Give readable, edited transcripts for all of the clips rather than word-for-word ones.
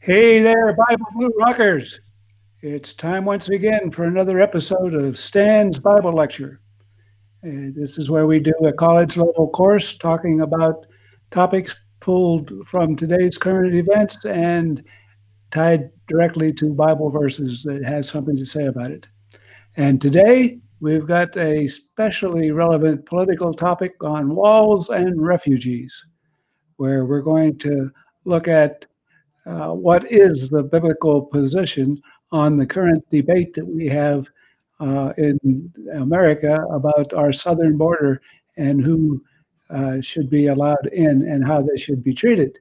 Hey there, Bible Blue Rockers. It's time once again for another episode of Stan's Bible Lecture. This is where we do a college level course talking about topics pulled from today's current events and tied directly to Bible verses that has something to say about it. And today we've got a especially relevant political topic on walls and refugees, where we're going to look at what is the biblical position on the current debate that we have in America about our southern border and who should be allowed in and how they should be treated.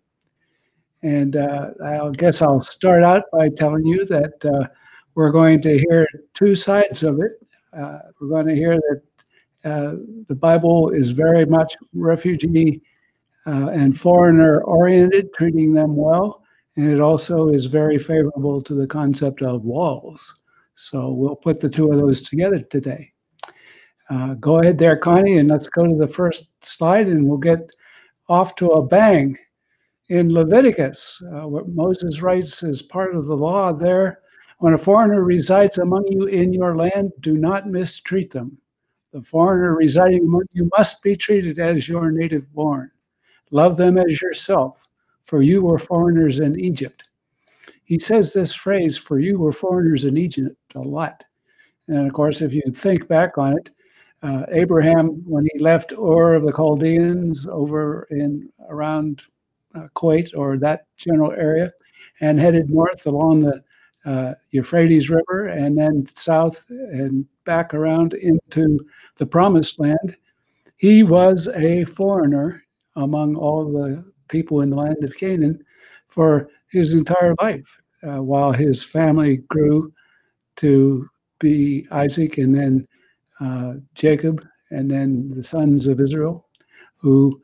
And I guess I'll start out by telling you that we're going to hear two sides of it. We're going to hear that the Bible is very much refugee and foreigner oriented, treating them well. And it also is very favorable to the concept of walls. So we'll put the two of those together today. Go ahead there, Connie, and let's go to the first slide, and we'll get off to a bang. In Leviticus, what Moses writes as part of the law there, when a foreigner resides among you in your land, do not mistreat them. The foreigner residing among you must be treated as your native born. Love them as yourself, for you were foreigners in Egypt. He says this phrase, for you were foreigners in Egypt, a lot. And of course, if you think back on it, Abraham, when he left Ur of the Chaldeans over in around Kuwait or that general area, and headed north along the Euphrates River and then south and back around into the Promised Land, he was a foreigner among all the people in the land of Canaan for his entire life, while his family grew to be Isaac and then Jacob and then the sons of Israel, who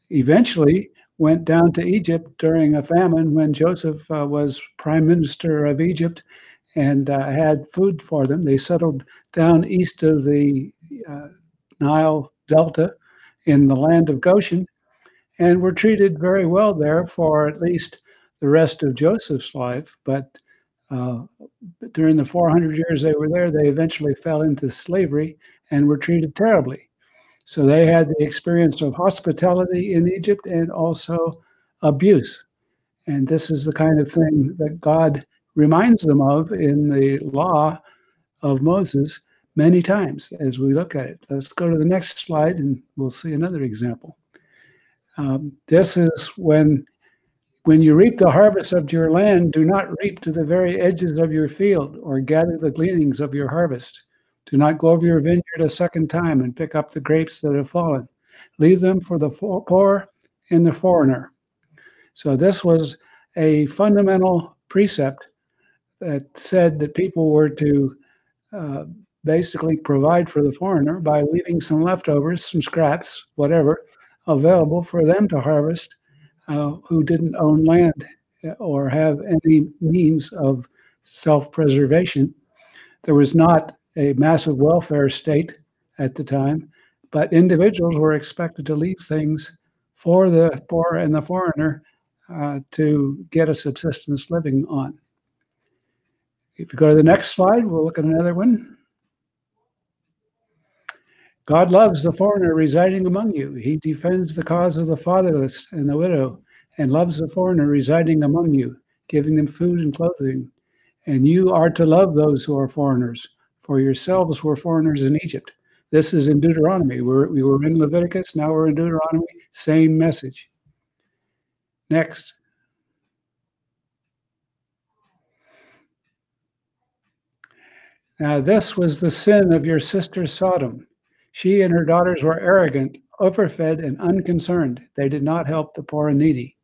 eventually went down to Egypt during a famine when Joseph was prime minister of Egypt and had food for them. They settled down east of the Nile Delta in the land of Goshen, and were treated very well there for at least the rest of Joseph's life. But during the 400 years they were there, they eventually fell into slavery and were treated terribly. So they had the experience of hospitality in Egypt and also abuse. And this is the kind of thing that God reminds them of in the law of Moses many times as we look at it. Let's go to the next slide and we'll see another example. This is when you reap the harvest of your land, do not reap to the very edges of your field or gather the gleanings of your harvest. Do not go over your vineyard a second time and pick up the grapes that have fallen. Leave them for the poor and the foreigner. So this was a fundamental precept that said that people were to basically provide for the foreigner by leaving some leftovers, some scraps, whatever, available for them to harvest who didn't own land or have any means of self-preservation. There was not a massive welfare state at the time, but individuals were expected to leave things for the poor and the foreigner to get a subsistence living on. If you go to the next slide, we'll look at another one. God loves the foreigner residing among you. He defends the cause of the fatherless and the widow, and loves the foreigner residing among you, giving them food and clothing. And you are to love those who are foreigners, for yourselves were foreigners in Egypt. This is in Deuteronomy. We were in Leviticus, now we're in Deuteronomy, same message. Next. Now this was the sin of your sister Sodom. She and her daughters were arrogant, overfed, and unconcerned. They did not help the poor and needy.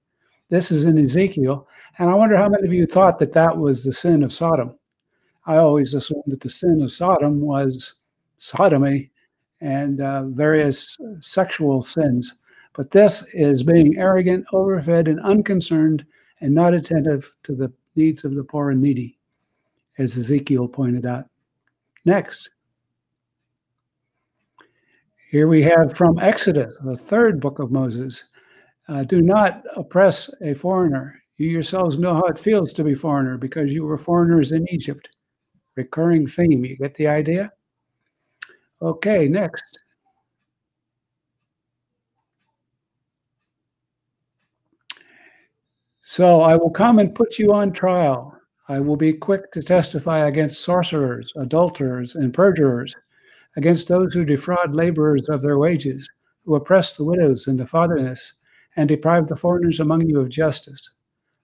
This is in Ezekiel. And I wonder how many of you thought that that was the sin of Sodom. I always assumed that the sin of Sodom was sodomy and various sexual sins. But this is being arrogant, overfed, and unconcerned, and not attentive to the needs of the poor and needy, as Ezekiel pointed out. Next. Here we have from Exodus, the third book of Moses. Do not oppress a foreigner. You yourselves know how it feels to be foreigner because you were foreigners in Egypt. Recurring theme. You get the idea? Okay, next. So I will come and put you on trial. I will be quick to testify against sorcerers, adulterers, and perjurers, against those who defraud laborers of their wages, who oppress the widows and the fatherless, and deprive the foreigners among you of justice.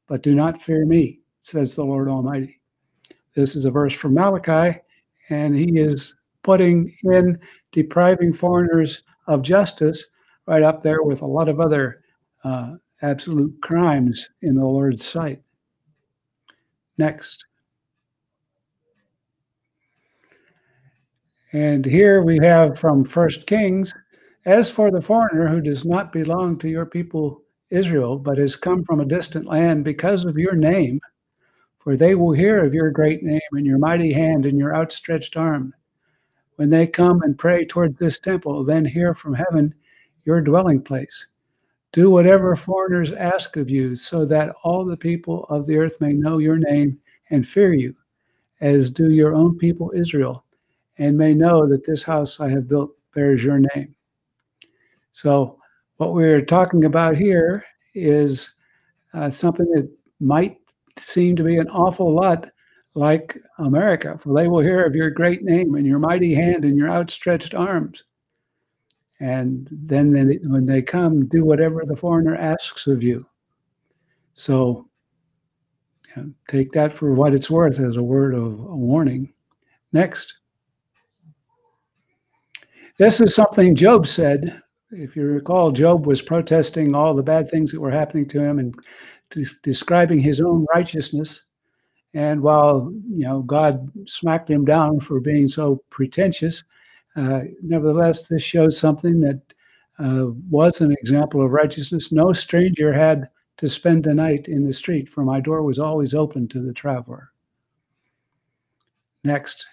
But do not fear me, says the Lord Almighty. This is a verse from Malachi, and he is putting in depriving foreigners of justice right up there with a lot of other absolute crimes in the Lord's sight. Next. And here we have from 1 Kings, as for the foreigner who does not belong to your people Israel, but has come from a distant land because of your name, for they will hear of your great name and your mighty hand and your outstretched arm. When they come and pray towards this temple, then hear from heaven your dwelling place. Do whatever foreigners ask of you, so that all the people of the earth may know your name and fear you, as do your own people Israel, and may know that this house I have built bears your name. So what we're talking about here is something that might seem to be an awful lot like America, for they will hear of your great name and your mighty hand and your outstretched arms. And then when they come, do whatever the foreigner asks of you. So take that for what it's worth as a word of a warning. Next. This is something Job said. If you recall, Job was protesting all the bad things that were happening to him and describing his own righteousness. And while God smacked him down for being so pretentious, nevertheless, this shows something that was an example of righteousness. No stranger had to spend the night in the street, for my door was always open to the traveler. Next.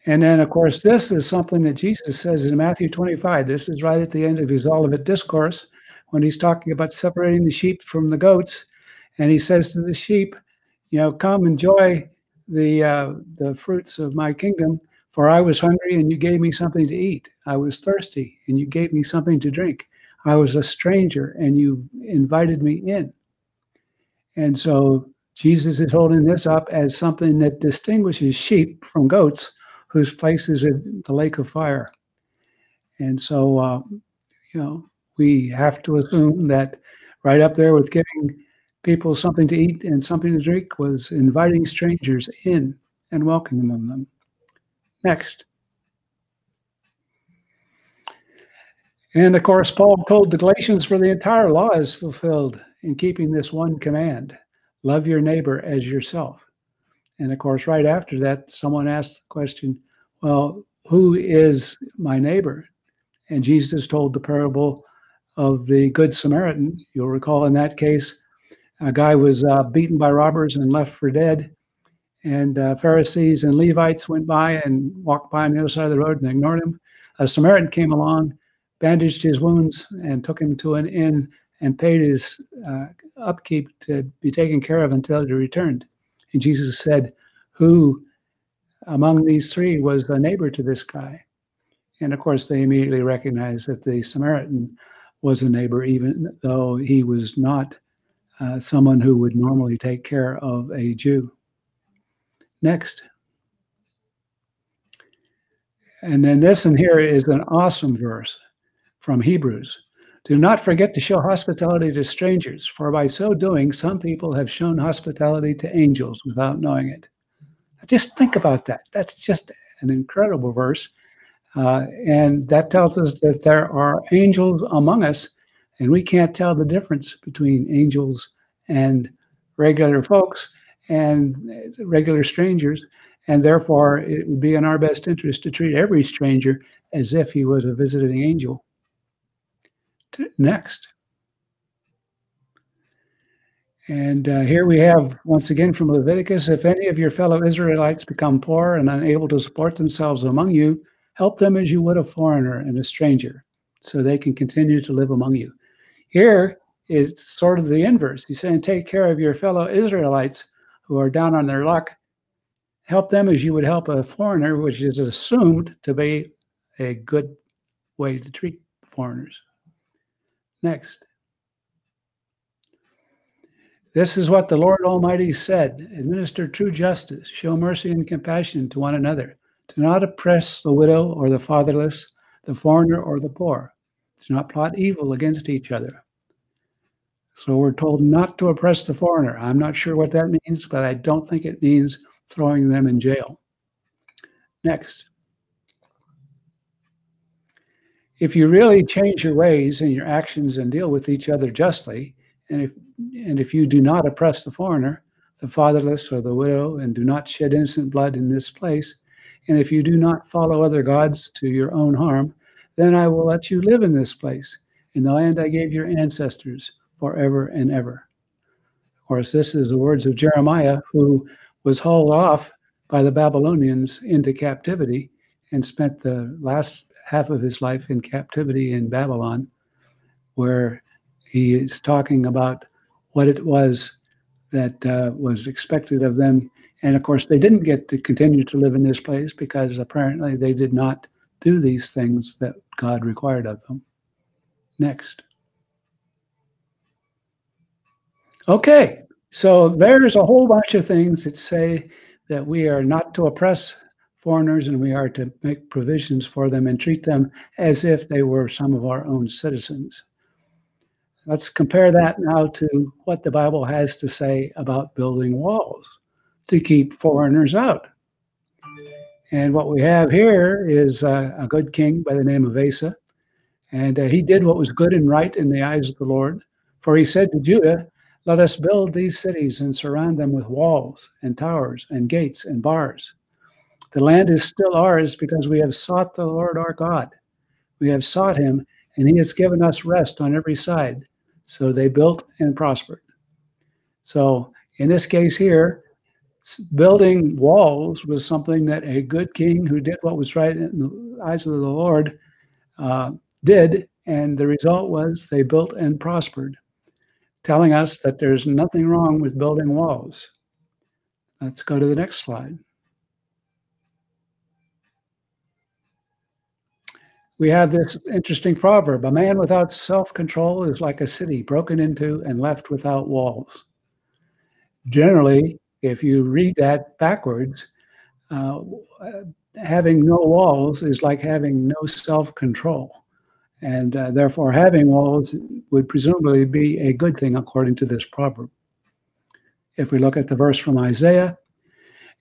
And then, of course, this is something that Jesus says in Matthew 25. This is right at the end of his Olivet Discourse, when he's talking about separating the sheep from the goats. And he says to the sheep, come enjoy the fruits of my kingdom, for I was hungry and you gave me something to eat. I was thirsty and you gave me something to drink. I was a stranger and you invited me in. And so Jesus is holding this up as something that distinguishes sheep from goats, whose place is in the lake of fire. And so, we have to assume that right up there with giving people something to eat and something to drink was inviting strangers in and welcoming them. Next. And of course, Paul told the Galatians, for the entire law is fulfilled in keeping this one command: love your neighbor as yourself. And of course, right after that, someone asked the question, well, who is my neighbor? And Jesus told the parable of the Good Samaritan. You'll recall in that case, a guy was beaten by robbers and left for dead. And Pharisees and Levites went by and walked by on the other side of the road and ignored him. A Samaritan came along, bandaged his wounds, and took him to an inn and paid his upkeep to be taken care of until he returned. And Jesus said, who among these three was a neighbor to this guy? And of course, they immediately recognized that the Samaritan was a neighbor, even though he was not someone who would normally take care of a Jew. Next. And then this in here is an awesome verse from Hebrews. Do not forget to show hospitality to strangers, for by so doing, some people have shown hospitality to angels without knowing it. Just think about that. That's just an incredible verse. And that tells us that there are angels among us, and we can't tell the difference between angels and regular folks and regular strangers. And therefore, it would be in our best interest to treat every stranger as if he was a visiting angel. Next. And here we have, once again from Leviticus, if any of your fellow Israelites become poor and unable to support themselves among you, help them as you would a foreigner and a stranger, so they can continue to live among you. Here, it's sort of the inverse. He's saying, take care of your fellow Israelites who are down on their luck. Help them as you would help a foreigner, which is assumed to be a good way to treat foreigners. Next. This is what the Lord Almighty said: administer true justice, show mercy and compassion to one another. Do not oppress the widow or the fatherless, the foreigner or the poor. Do not plot evil against each other. So we're told not to oppress the foreigner. I'm not sure what that means, but I don't think it means throwing them in jail. Next. If you really change your ways and your actions and deal with each other justly, and if you do not oppress the foreigner, the fatherless, or the widow, and do not shed innocent blood in this place, and if you do not follow other gods to your own harm, then I will let you live in this place, in the land I gave your ancestors, forever and ever. Of course, this is the words of Jeremiah, who was hauled off by the Babylonians into captivity and spent the last half of his life in captivity in Babylon, where he is talking about what it was that was expected of them. And of course, they didn't get to continue to live in this place because apparently they did not do these things that God required of them. Next. Okay, so there's a whole bunch of things that say that we are not to oppress foreigners and we are to make provisions for them and treat them as if they were some of our own citizens. Let's compare that now to what the Bible has to say about building walls to keep foreigners out. And what we have here is a good king by the name of Asa. And he did what was good and right in the eyes of the Lord. For he said to Judah, let us build these cities and surround them with walls and towers and gates and bars. The land is still ours because we have sought the Lord our God. We have sought him, and he has given us rest on every side. So they built and prospered. So in this case here, building walls was something that a good king who did what was right in the eyes of the Lord did, and the result was they built and prospered, telling us that there's nothing wrong with building walls. Let's go to the next slide. We have this interesting proverb: a man without self-control is like a city broken into and left without walls. Generally, if you read that backwards, having no walls is like having no self-control. And therefore, having walls would presumably be a good thing according to this proverb. If we look at the verse from Isaiah,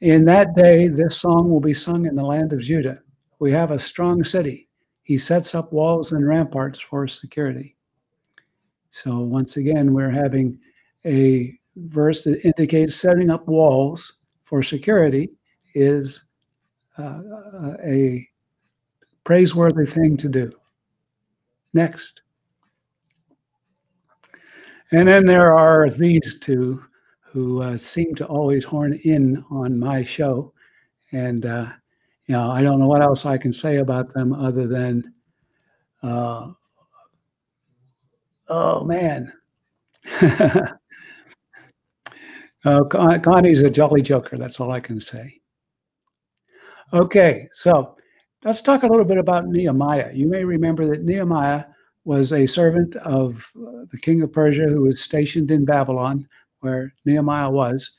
in that day, this song will be sung in the land of Judah. We have a strong city. He sets up walls and ramparts for security. So once again, we're having a verse that indicates setting up walls for security is a praiseworthy thing to do. Next. And then there are these two who seem to always horn in on my show. And, you know, I don't know what else I can say about them other than, oh, man. Connie's a jolly joker. That's all I can say. Okay, so let's talk a little bit about Nehemiah. You may remember that Nehemiah was a servant of the king of Persia who was stationed in Babylon, where Nehemiah was.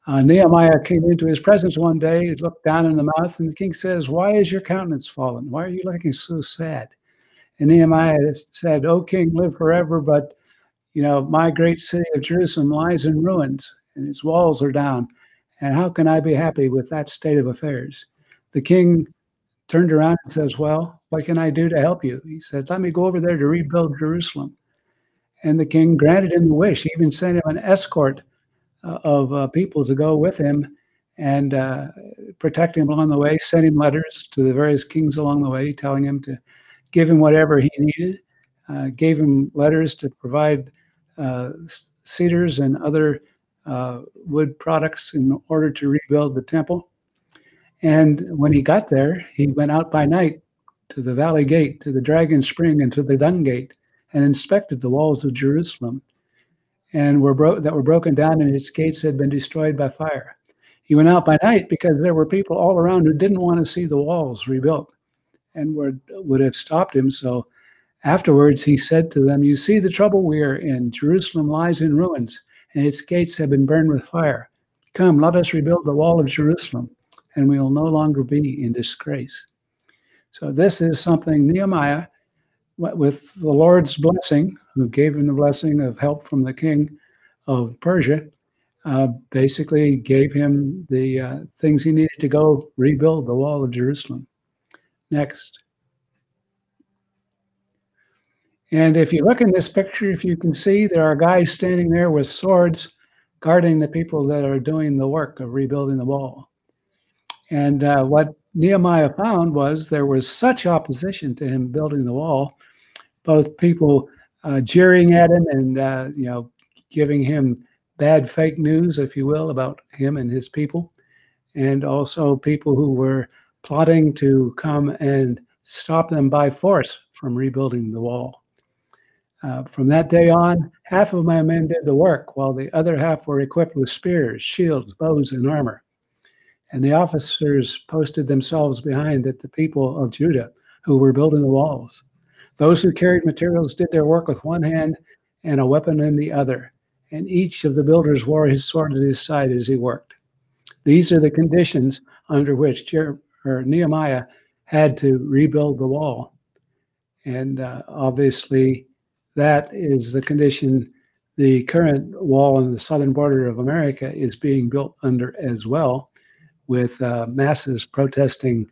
Nehemiah came into his presence one day, he looked down in the mouth, and the king says, "Why is your countenance fallen? Why are you looking so sad?" And Nehemiah said, "O king, live forever, but you know, my great city of Jerusalem lies in ruins, and its walls are down. And how can I be happy with that state of affairs?" The king turned around and says, "Well, what can I do to help you?" He said, "Let me go over there to rebuild Jerusalem." And the king granted him the wish. He even sent him an escort of people to go with him and protect him along the way, sent him letters to the various kings along the way, telling him to give him whatever he needed, gave him letters to provide cedars and other wood products in order to rebuild the temple. And when he got there, he went out by night to the Valley Gate, to the Dragon Spring, and to the Dung Gate, and inspected the walls of Jerusalem, and were broken down, and its gates had been destroyed by fire. He went out by night because there were people all around who didn't want to see the walls rebuilt and would have stopped him. So afterwards he said to them, "You see the trouble we are in. Jerusalem lies in ruins, and its gates have been burned with fire. Come, let us rebuild the wall of Jerusalem, and we will no longer be in disgrace." So this is something Nehemiah, with the Lord's blessing, who gave him the blessing of help from the king of Persia, basically gave him the things he needed to go rebuild the wall of Jerusalem. Next. And if you look in this picture, if you can see, there are guys standing there with swords guarding the people that are doing the work of rebuilding the wall. And what Nehemiah found was there was such opposition to him building the wall, both people jeering at him and giving him bad fake news, if you will, about him and his people, and also people who were plotting to come and stop them by force from rebuilding the wall. From that day on, half of my men did the work, while the other half were equipped with spears, shields, bows, and armor. And the officers posted themselves behind the people of Judah who were building the walls. Those who carried materials did their work with one hand and a weapon in the other, and each of the builders wore his sword at his side as he worked. These are the conditions under which Nehemiah had to rebuild the wall. And obviously, that is the condition the current wall on the southern border of America is being built under as well, with masses protesting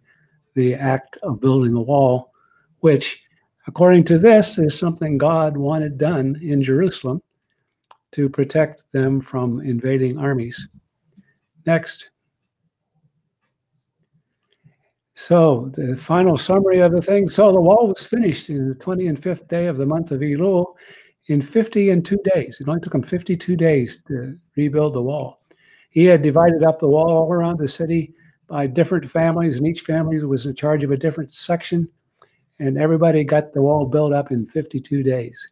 the act of building a wall, which, according to this, is something God wanted done in Jerusalem to protect them from invading armies. Next. So the final summary of the thing. So the wall was finished in the 25th day of the month of Elul in 52 days. It only took him 52 days to rebuild the wall. He had divided up the wall all around the city by different families, and each family was in charge of a different section, and everybody got the wall built up in 52 days.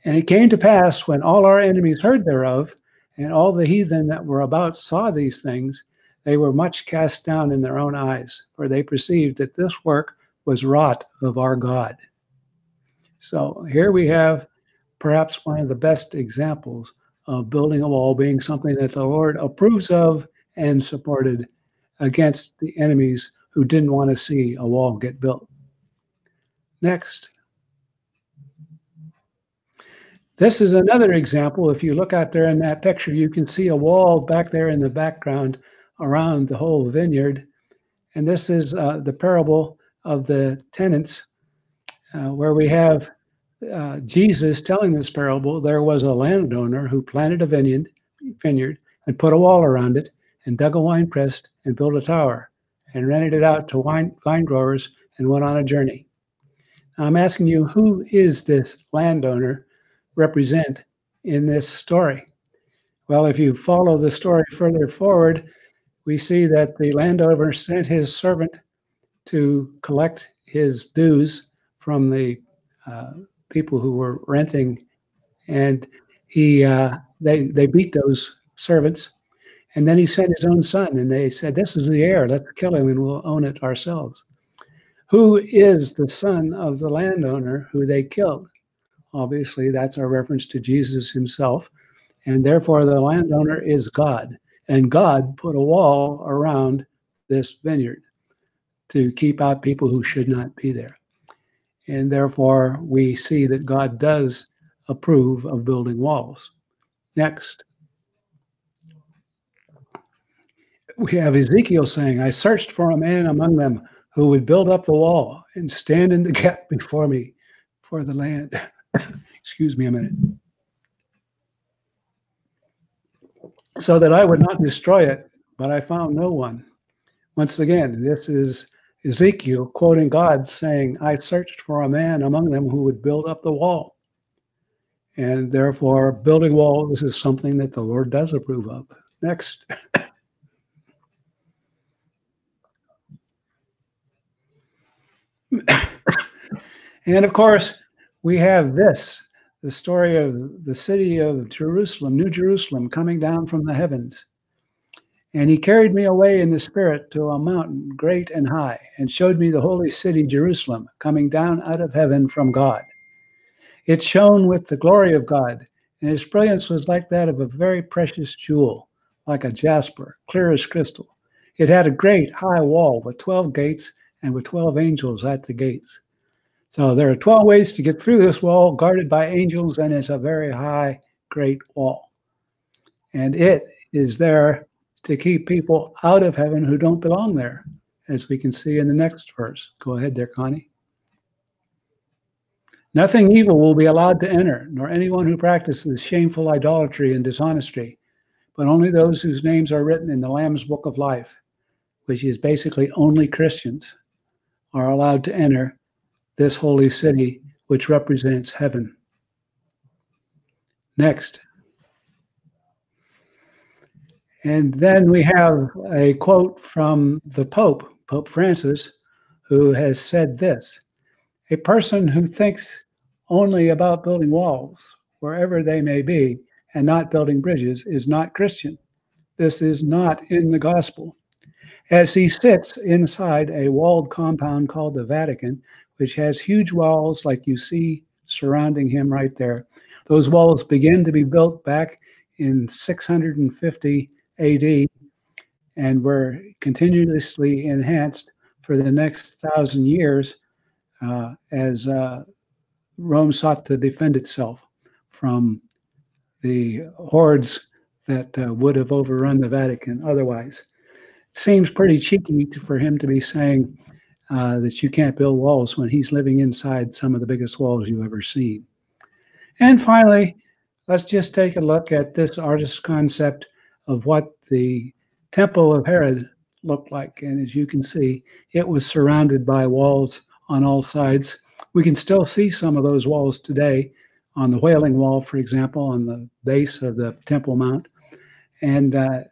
And it came to pass, when all our enemies heard thereof, and all the heathen that were about saw these things, they were much cast down in their own eyes, for they perceived that this work was wrought of our God. So here we have perhaps one of the best examples of building a wall being something that the Lord approves of and supported against the enemies who didn't want to see a wall get built. Next. This is another example. If you look out there in that picture, you can see a wall back there in the background around the whole vineyard. And this is the parable of the tenants, where we have Jesus telling this parable. There was a landowner who planted a vineyard and put a wall around it and dug a wine press and built a tower and rented it out to vine growers and went on a journey. Now, I'm asking you, who is this landowner represent in this story? Well, if you follow the story further forward, we see that the landowner sent his servant to collect his dues from the people who were renting, and they beat those servants, and then he sent his own son, and they said, "This is the heir, let's kill him and we'll own it ourselves." Who is the son of the landowner who they killed? Obviously, that's a reference to Jesus himself, and therefore the landowner is God, and God put a wall around this vineyard to keep out people who should not be there. And therefore, we see that God does approve of building walls. Next. We have Ezekiel saying, "I searched for a man among them who would build up the wall and stand in the gap before me for the land." Excuse me a minute. "So that I would not destroy it, but I found no one." Once again, this is Ezekiel quoting God saying, "I searched for a man among them who would build up the wall." And therefore, building walls is something that the Lord does approve of. Next. And of course, we have this, the story of the city of Jerusalem, New Jerusalem, coming down from the heavens. And he carried me away in the spirit to a mountain great and high, and showed me the holy city Jerusalem, coming down out of heaven from God. It shone with the glory of God, and its brilliance was like that of a very precious jewel, like a jasper, clear as crystal. It had a great high wall with 12 gates, and with 12 angels at the gates. So there are 12 ways to get through this wall, guarded by angels, and it's a very high, great wall. And it is there to keep people out of heaven who don't belong there, as we can see in the next verse. Go ahead there, Connie. Nothing evil will be allowed to enter, nor anyone who practices shameful idolatry and dishonesty, but only those whose names are written in the Lamb's Book of Life, which is basically only Christians, are allowed to enter this holy city, which represents heaven. Next. And then we have a quote from the Pope, Pope Francis, who has said this: a person who thinks only about building walls, wherever they may be, and not building bridges is not Christian. This is not in the gospel. As he sits inside a walled compound called the Vatican, which has huge walls like you see surrounding him right there. Those walls began to be built back in 650 AD and were continuously enhanced for the next 1,000 years as Rome sought to defend itself from the hordes that would have overrun the Vatican otherwise. It seems pretty cheeky for him to be saying that you can't build walls when he's living inside some of the biggest walls you've ever seen. And finally, let's just take a look at this artist's concept of what the Temple of Herod looked like. And as you can see, it was surrounded by walls on all sides. We can still see some of those walls today on the Wailing Wall, for example, on the base of the Temple Mount. And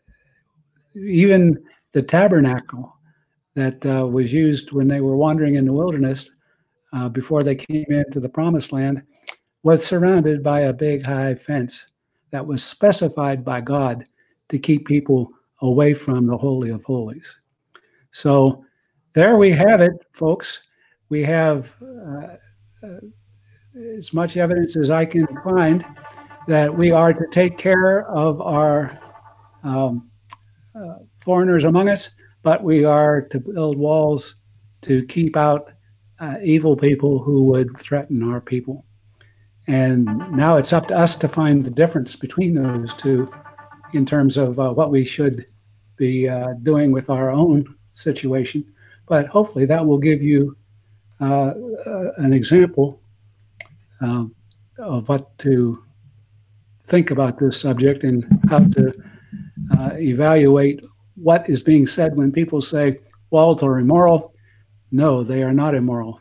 even the tabernacle that was used when they were wandering in the wilderness before they came into the Promised Land was surrounded by a big high fence that was specified by God to keep people away from the Holy of Holies. So there we have it, folks. We have as much evidence as I can find that we are to take care of our foreigners among us, but we are to build walls to keep out evil people who would threaten our people. And now it's up to us to find the difference between those two in terms of what we should be doing with our own situation. But hopefully that will give you an example of what to think about this subject and how to evaluate what is being said when people say walls are immoral. No, they are not immoral,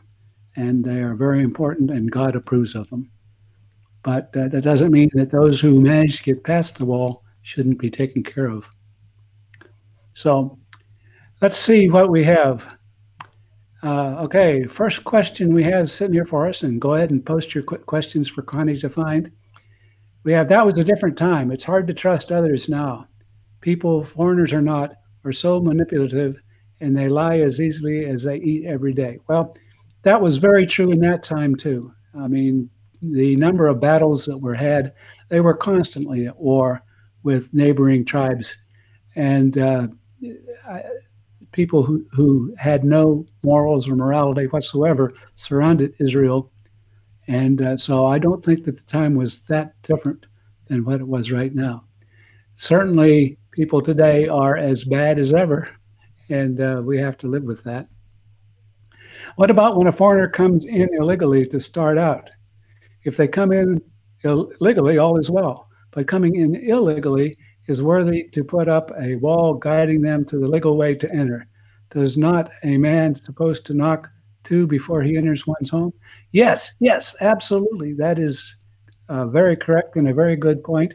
and they are very important, and God approves of them. But that doesn't mean that those who manage to get past the wall shouldn't be taken care of. So let's see what we have. Okay, first question we have sitting here for us, and go ahead and post your quick questions for Connie to find. We have, that was a different time. It's hard to trust others now. People, foreigners or not, are so manipulative, and they lie as easily as they eat every day. Well, that was very true in that time too. I mean, the number of battles that were had, they were constantly at war with neighboring tribes. And people who had no morals or morality whatsoever surrounded Israel. And so I don't think that the time was that different than what it was right now. Certainly, people today are as bad as ever, and we have to live with that. What about when a foreigner comes in illegally to start out? If they come in illegally, all is well. But coming in illegally is worthy to put up a wall guiding them to the legal way to enter. Does not a man supposed to knock two before he enters one's home? Yes, yes, absolutely. That is very correct and a very good point.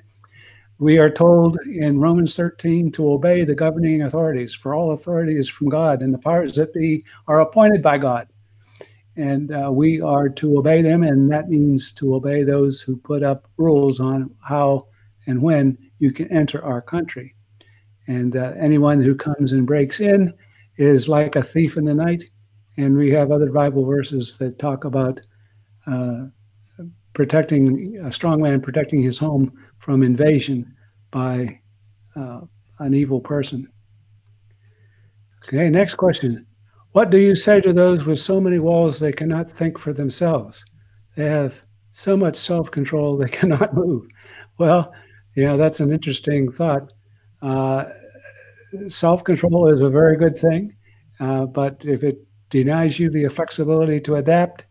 We are told in Romans 13 to obey the governing authorities, for all authority is from God, and the powers that be are appointed by God. and we are to obey them, and that means to obey those who put up rules on how and when you can enter our country. And anyone who comes and breaks in is like a thief in the night. And we have other Bible verses that talk about protecting a strong man, protecting his home from invasion by an evil person. Okay, next question. What do you say to those with so many walls they cannot think for themselves? They have so much self-control they cannot move. Well, that's an interesting thought. Self-control is a very good thing, but if it denies you the flexibility to adapt,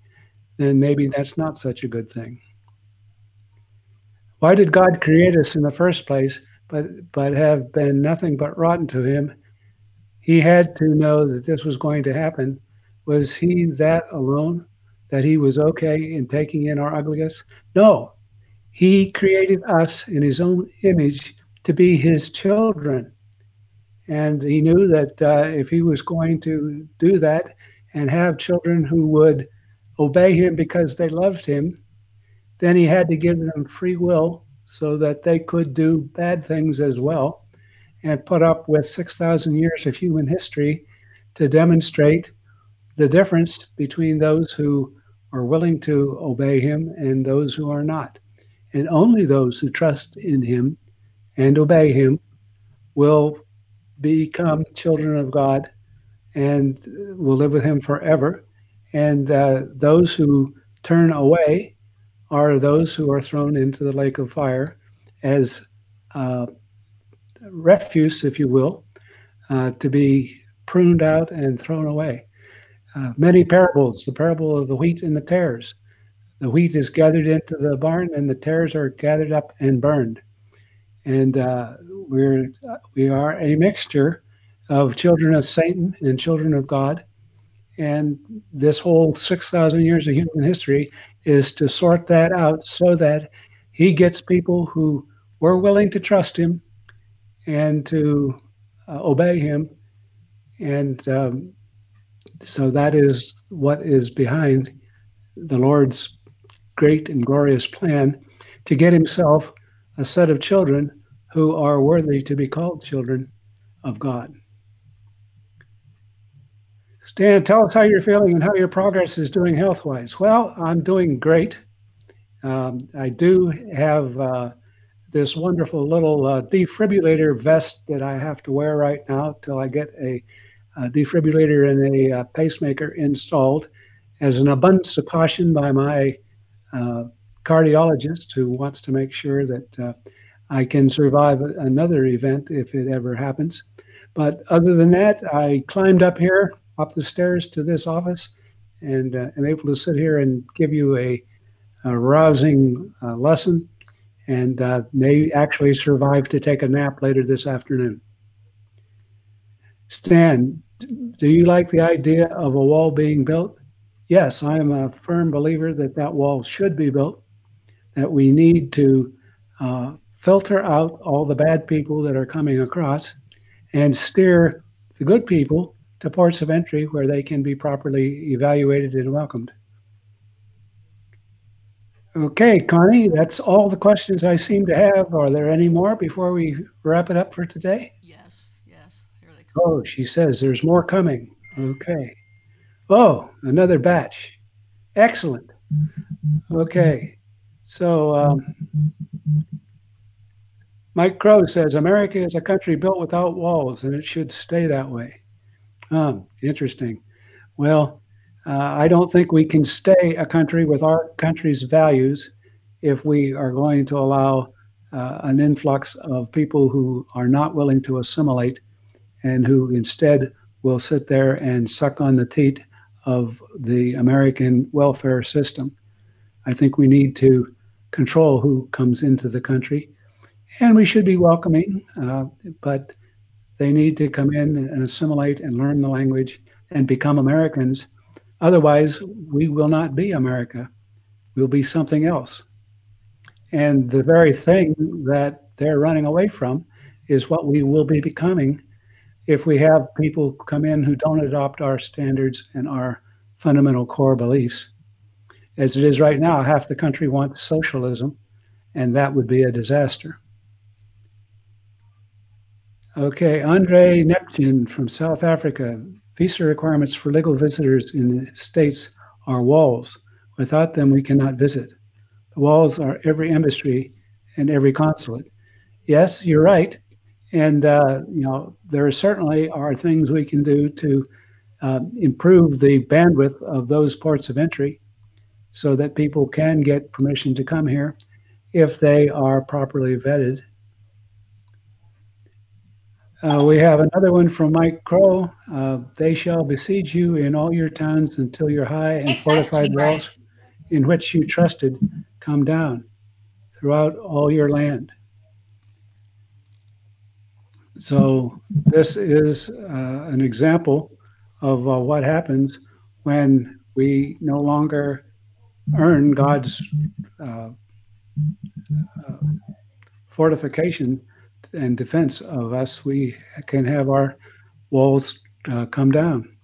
then maybe that's not such a good thing. Why did God create us in the first place, but have been nothing but rotten to him? He had to know that this was going to happen. Was he that alone, that he was okay in taking in our ugliness? No, he created us in his own image to be his children. And he knew that if he was going to do that and have children who would obey him because they loved him, then he had to give them free will so that they could do bad things as well, and put up with 6,000 years of human history to demonstrate the difference between those who are willing to obey him and those who are not. And only those who trust in him and obey him will become children of God and will live with him forever. And those who turn away are those who are thrown into the lake of fire as refuse, if you will, to be pruned out and thrown away. Many parables, the parable of the wheat and the tares. The wheat is gathered into the barn and the tares are gathered up and burned. And we are a mixture of children of Satan and children of God. And this whole 6,000 years of human history is to sort that out so that he gets people who were willing to trust him and to obey him. And so that is what is behind the Lord's great and glorious plan to get himself a set of children who are worthy to be called children of God. Stan, tell us how you're feeling and how your progress is doing health-wise. Well, I'm doing great. I do have this wonderful little defibrillator vest that I have to wear right now till I get a defibrillator and a pacemaker installed as an abundance of caution by my cardiologist, who wants to make sure that I can survive another event if it ever happens. But other than that, I climbed up here, up the stairs to this office, and am able to sit here and give you a rousing lesson, and may actually survive to take a nap later this afternoon. Stan, do you like the idea of a wall being built? Yes, I am a firm believer that that wall should be built, that we need to filter out all the bad people that are coming across and steer the good people to ports of entry where they can be properly evaluated and welcomed. Okay, Connie, that's all the questions I seem to have. Are there any more before we wrap it up for today? Yes, here they come. Oh, she says there's more coming. Okay. Oh, another batch. Excellent. Okay. So Mike Crow says, America is a country built without walls, and it should stay that way. Interesting. Well, I don't think we can stay a country with our country's values if we are going to allow an influx of people who are not willing to assimilate and who instead will sit there and suck on the teat of the American welfare system. I think we need to control who comes into the country, and we should be welcoming, but they need to come in and assimilate and learn the language and become Americans. Otherwise, we will not be America. We'll be something else. And the very thing that they're running away from is what we will be becoming if we have people come in who don't adopt our standards and our fundamental core beliefs. As it is right now, half the country wants socialism, and that would be a disaster. Okay, Andre Neptune from South Africa. Visa requirements for legal visitors in the States are walls. Without them, we cannot visit. The walls are every embassy and every consulate. Yes, you're right. And, there certainly are things we can do to improve the bandwidth of those ports of entry so that people can get permission to come here if they are properly vetted. We have another one from Mike Crow. They shall besiege you in all your towns until your high and fortified walls in which you trusted come down throughout all your land. So this is an example of what happens when we no longer earn God's fortification and defense of us. We can have our walls come down.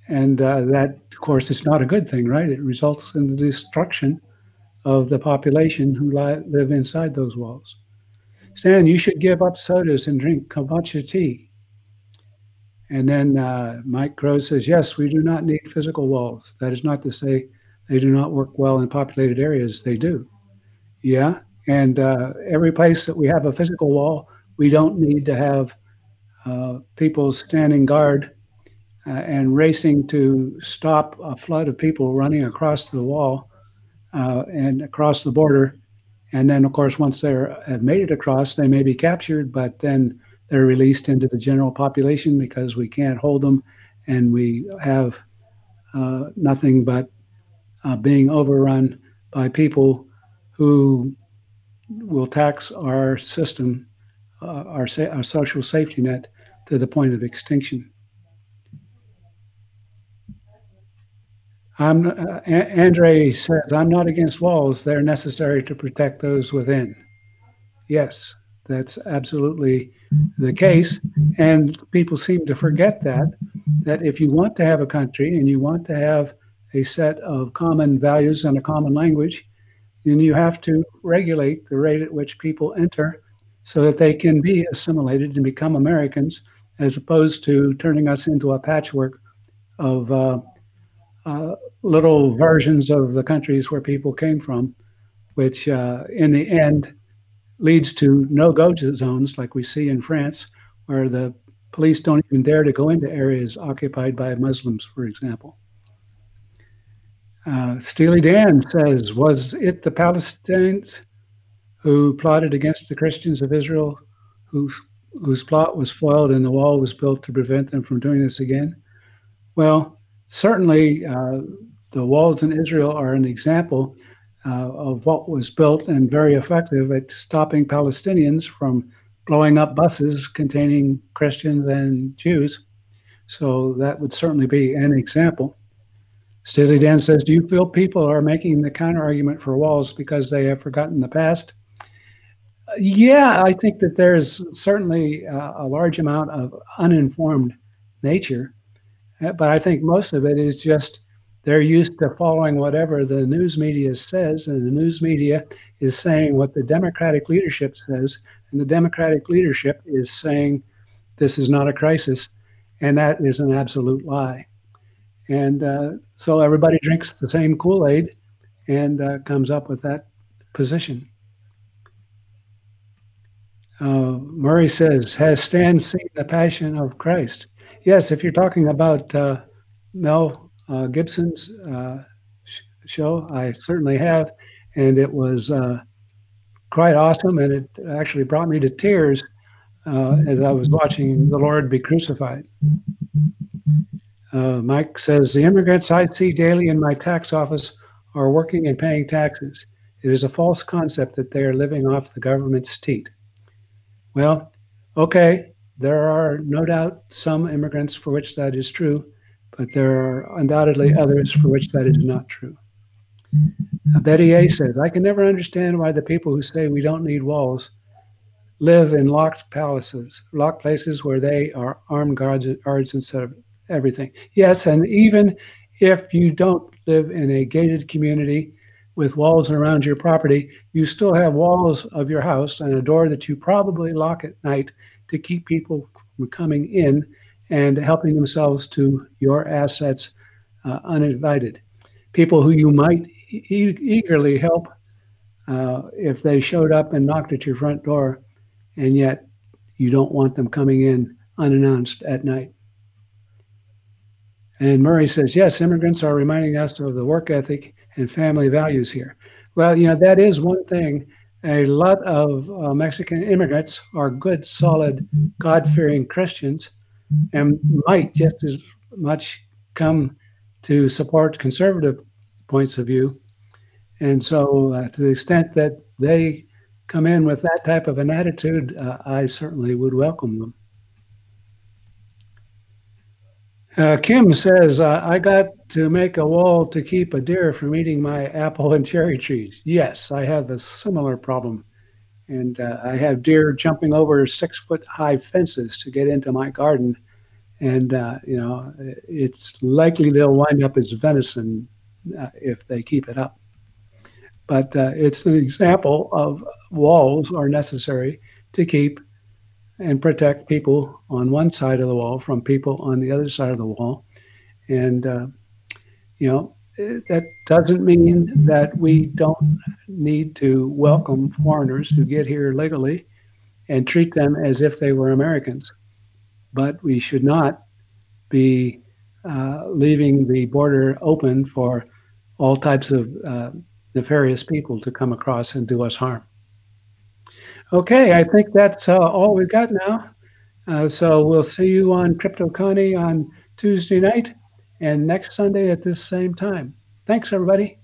And that, of course, is not a good thing, right? It results in the destruction of the population who live inside those walls. Stan, you should give up sodas and drink kombucha tea. And then Mike Crow says, yes, we do not need physical walls. That is not to say they do not work well in populated areas. They do. Yeah. And every place that we have a physical wall, we don't need to have people standing guard and racing to stop a flood of people running across the wall and across the border. And then, of course, once they have made it across, they may be captured, but then they're released into the general population because we can't hold them, and we have nothing but being overrun by people who will tax our system, our social safety net, to the point of extinction. Andre says, I'm not against walls. They're necessary to protect those within. Yes, that's absolutely the case. And people seem to forget that if you want to have a country and you want to have a set of common values and a common language, then you have to regulate the rate at which people enter so that they can be assimilated and become Americans, as opposed to turning us into a patchwork of little versions of the countries where people came from, which in the end leads to no-go zones like we see in France, where the police don't even dare to go into areas occupied by Muslims, for example. Steely Dan says, was it the Palestinians who plotted against the Christians of Israel, whose plot was foiled and the wall was built to prevent them from doing this again? Well, certainly the walls in Israel are an example of what was built and very effective at stopping Palestinians from blowing up buses containing Christians and Jews. So that would certainly be an example. Steely Dan says, do you feel people are making the counter-argument for walls because they have forgotten the past? Yeah, I think that there's certainly a large amount of uninformed nature, but I think most of it is just they're used to following whatever the news media says, and the news media is saying what the Democratic leadership says, and the Democratic leadership is saying this is not a crisis, and that is an absolute lie. And so everybody drinks the same Kool-Aid and comes up with that position. Murray says, has Stan seen The Passion of Christ? Yes, if you're talking about Mel Gibson's show, I certainly have, and it was quite awesome, and it actually brought me to tears as I was watching the Lord be crucified. Mike says, the immigrants I see daily in my tax office are working and paying taxes. It is a false concept that they are living off the government's teat. Well, okay, there are no doubt some immigrants for which that is true, but there are undoubtedly others for which that is not true. Betty A says, I can never understand why the people who say we don't need walls live in locked palaces, locked places where they are armed guards instead of everything. Yes, and even If you don't live in a gated community with walls around your property, you still have walls of your house and a door that you probably lock at night to keep people from coming in and helping themselves to your assets uninvited. People who you might eagerly help if they showed up and knocked at your front door, and yet you don't want them coming in unannounced at night. And Murray says, yes, immigrants are reminding us of the work ethic and family values here. Well, that is one thing. A lot of Mexican immigrants are good, solid, God-fearing Christians and might just as much come to support conservative points of view. And so to the extent that they come in with that type of an attitude, I certainly would welcome them. Kim says, I got to make a wall to keep a deer from eating my apple and cherry trees. Yes, I have a similar problem. And I have deer jumping over 6-foot-high fences to get into my garden. And, it's likely they'll wind up as venison if they keep it up. But it's an example of walls are necessary to keep and protect people on one side of the wall from people on the other side of the wall. And, that doesn't mean that we don't need to welcome foreigners who get here legally and treat them as if they were Americans. But we should not be leaving the border open for all types of nefarious people to come across and do us harm. Okay, I think that's all we've got now. So we'll see you on Crypto Connie on Tuesday night and next Sunday at this same time. Thanks, everybody.